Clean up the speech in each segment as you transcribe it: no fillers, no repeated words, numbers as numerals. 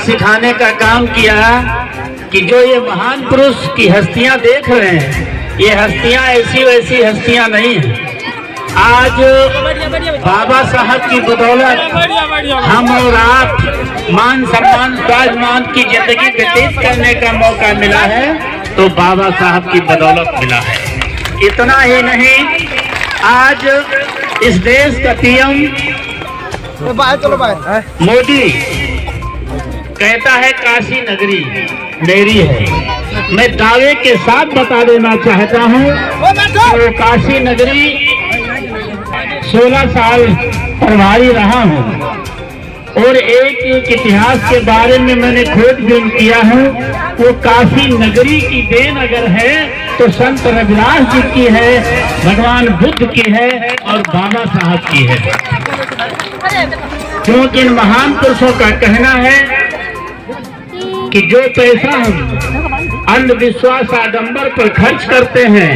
सिखाने का काम किया कि जो ये महान पुरुष की हस्तियां देख रहे हैं, ये हस्तियां ऐसी वैसी हस्तियां नहीं हैं। आज बाबा साहब की बदौलत हम और आप मान सम्मान स्वाभिमान की जिंदगी व्यतीत करने का मौका मिला है, तो बाबा साहब की बदौलत मिला है। इतना ही नहीं, आज इस देश का पीएम मोदी कहता है काशी नगरी मेरी है। मैं दावे के साथ बता देना चाहता हूँ तो काशी नगरी 16 साल प्रभारी रहा हूँ और एक इतिहास के बारे में मैंने खोजबीन किया है। वो काशी नगरी की देन अगर है तो संत रविदास जी की है, भगवान बुद्ध की है और बाबा साहब की है। क्योंकि इन महान पुरुषों का कहना है कि जो पैसा हम अंधविश्वास आडंबर पर खर्च करते हैं,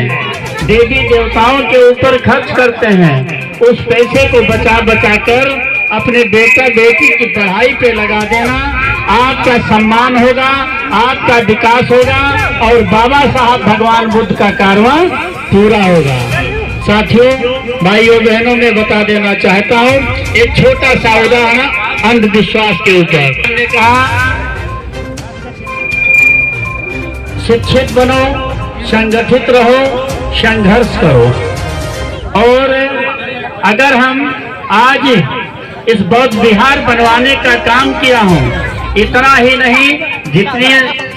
देवी देवताओं के ऊपर खर्च करते हैं, उस पैसे को बचा बचा कर अपने बेटा बेटी की पढ़ाई पे लगा देना, आपका सम्मान होगा, आपका विकास होगा और बाबा साहब भगवान बुद्ध का कारवां पूरा होगा। साथियों, भाइयों बहनों, में बता देना चाहता हूँ एक छोटा सा उदाहरण अंधविश्वास के ऊपर। मैंने कहा शिक्षित बनो, संगठित रहो, संघर्ष करो। और अगर हम आज इस बौद्ध विहार बनवाने का काम किया हूँ, इतना ही नहीं, जितने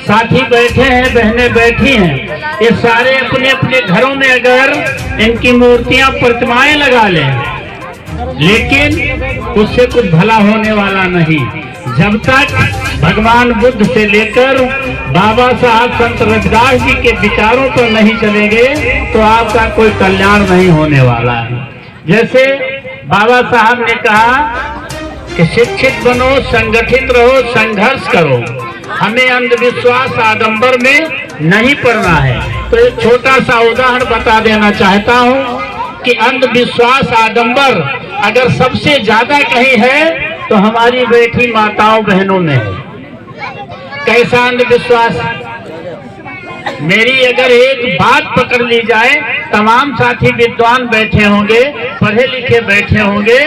साथी बैठे हैं, बहनें बैठी हैं, ये सारे अपने अपने घरों में अगर इनकी मूर्तियां प्रतिमाएं लगा लें, लेकिन उससे कुछ भला होने वाला नहीं। जब तक भगवान बुद्ध से लेकर बाबा साहब संत रविदास जी के विचारों पर नहीं चलेंगे तो आपका कोई कल्याण नहीं होने वाला है। जैसे बाबा साहब ने कहा कि शिक्षित बनो, संगठित रहो, संघर्ष करो, हमें अंधविश्वास आडंबर में नहीं पड़ना है। तो एक छोटा सा उदाहरण बता देना चाहता हूँ कि अंधविश्वास आडंबर अगर सबसे ज्यादा कहीं है तो हमारी बेटी माताओं बहनों में है। कैसा अंधविश्वास? मेरी अगर एक बात पकड़ ली जाए, तमाम साथी विद्वान बैठे होंगे, पढ़े लिखे बैठे होंगे,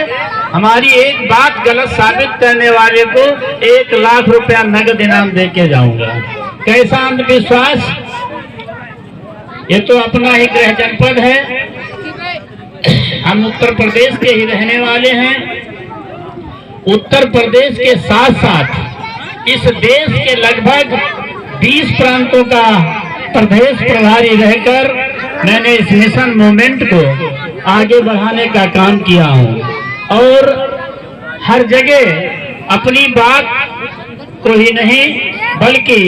हमारी एक बात गलत साबित करने वाले को 1 लाख रुपया नगद इनाम दे के जाऊंगा। कैसा अंधविश्वास? ये तो अपना ही गृह जनपद है, हम उत्तर प्रदेश के ही रहने वाले हैं। उत्तर प्रदेश के साथ साथ इस देश के लगभग 20 प्रांतों का प्रदेश प्रभारी रहकर मैंने इस मिशन मूवमेंट को आगे बढ़ाने का काम किया हूँ और हर जगह अपनी बात को ही नहीं बल्कि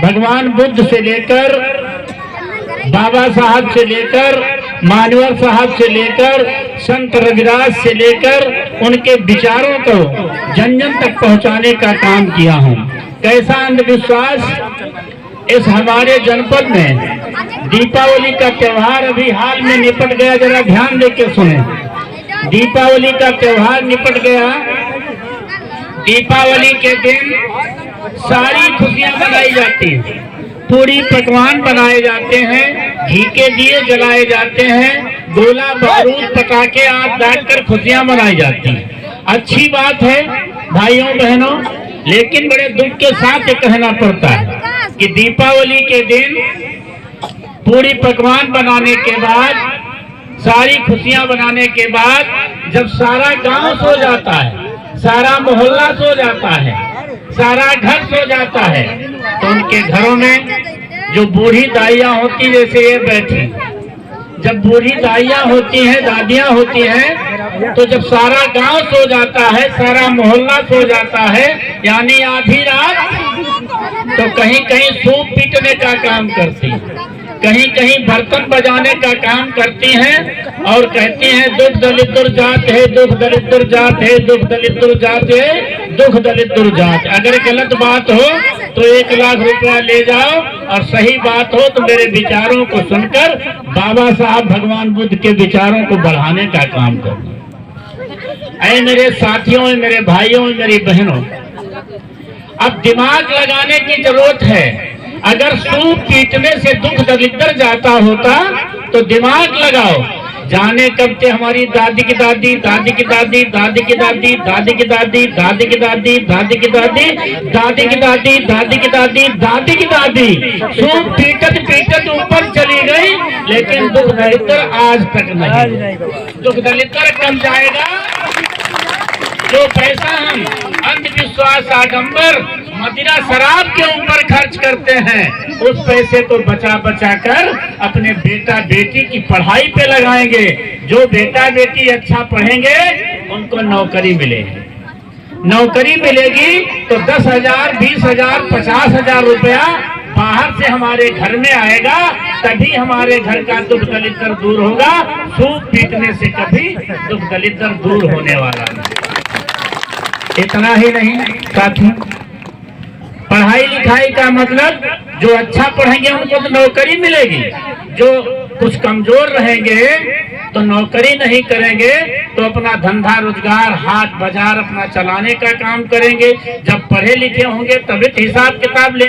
भगवान बुद्ध से लेकर, बाबा साहब से लेकर, मानवर साहब से लेकर, संत रविदास से लेकर उनके विचारों को जन जन तक पहुंचाने का काम किया हूं। कैसा अंधविश्वास? इस हमारे जनपद में दीपावली का त्योहार अभी हाल में निपट गया, जरा ध्यान देके सुने। दीपावली का त्योहार निपट गया। दीपावली के दिन सारी खुशियां मनाई जाती हैं, पूरी पकवान बनाए जाते हैं, घी के दिए जलाए जाते हैं, गोला बारूद पटाखे आग डालकर खुशियां मनाई जाती हैं। अच्छी बात है भाइयों बहनों, लेकिन बड़े दुख के साथ ये कहना पड़ता है कि दीपावली के दिन पूरी पकवान बनाने के बाद, सारी खुशियां बनाने के बाद जब सारा गांव सो जाता है, सारा मोहल्ला सो जाता है, सारा घर सो जाता है, तो उनके घरों में जो बूढ़ी दाइयां होती, जैसे ये बैठी, जब बूढ़ी दाइयां होती हैं, दादियां होती हैं, तो जब सारा गांव सो जाता है, सारा मोहल्ला सो जाता है, यानी आधी रात, तो कहीं कहीं सूप पीटने का काम करती, कहीं कहीं बर्तन बजाने का काम करती हैं और कहती हैं दुख दलित जात है, दुख दलित जात है, दुख दलित जात है, दुख दलित जात। अगर गलत बात हो तो 1 लाख रुपया ले जाओ और सही बात हो तो मेरे विचारों को सुनकर बाबा साहब भगवान बुद्ध के विचारों को बढ़ाने का काम करो। ऐ मेरे साथियों, मेरे भाइयों, मेरी बहनों, अब दिमाग लगाने की जरूरत है। अगर सूप पीटने से दुख दलिद्र जाता होता तो दिमाग लगाओ। जाने कब थे हमारी दादी की दादी, दादी की दादी, दादी की दादी, दादी की दादी, दादी की दादी, दादी की दादी, दादी की दादी, दादी की दादी, दादी की दादी सूप पीटत पीटत ऊपर चली गई, लेकिन दुख दलिद्र आज तक नहीं। दुख दलिद्र कब जाएगा? जो पैसा हम अंधविश्वास, आडंबर, मदिरा, शराब के ऊपर खर्च करते हैं, उस पैसे को बचा बचा कर अपने बेटा बेटी की पढ़ाई पे लगाएंगे। जो बेटा बेटी अच्छा पढ़ेंगे उनको नौकरी मिलेगी। नौकरी मिलेगी तो 10,000, 20,000, 50,000 रुपया बाहर से हमारे घर में आएगा, तभी हमारे घर का दुख दलिद्र दूर होगा। सूप पीटने से कभी दुख दलिद्र दूर होने वाला नहीं। इतना ही नहीं साथी, पढ़ाई लिखाई का मतलब जो अच्छा पढ़ेंगे उनको तो नौकरी मिलेगी, जो कुछ कमजोर रहेंगे तो नौकरी नहीं करेंगे तो अपना धंधा रोजगार, हाट बाजार अपना चलाने का काम करेंगे। जब पढ़े लिखे होंगे तभी हिसाब किताब ले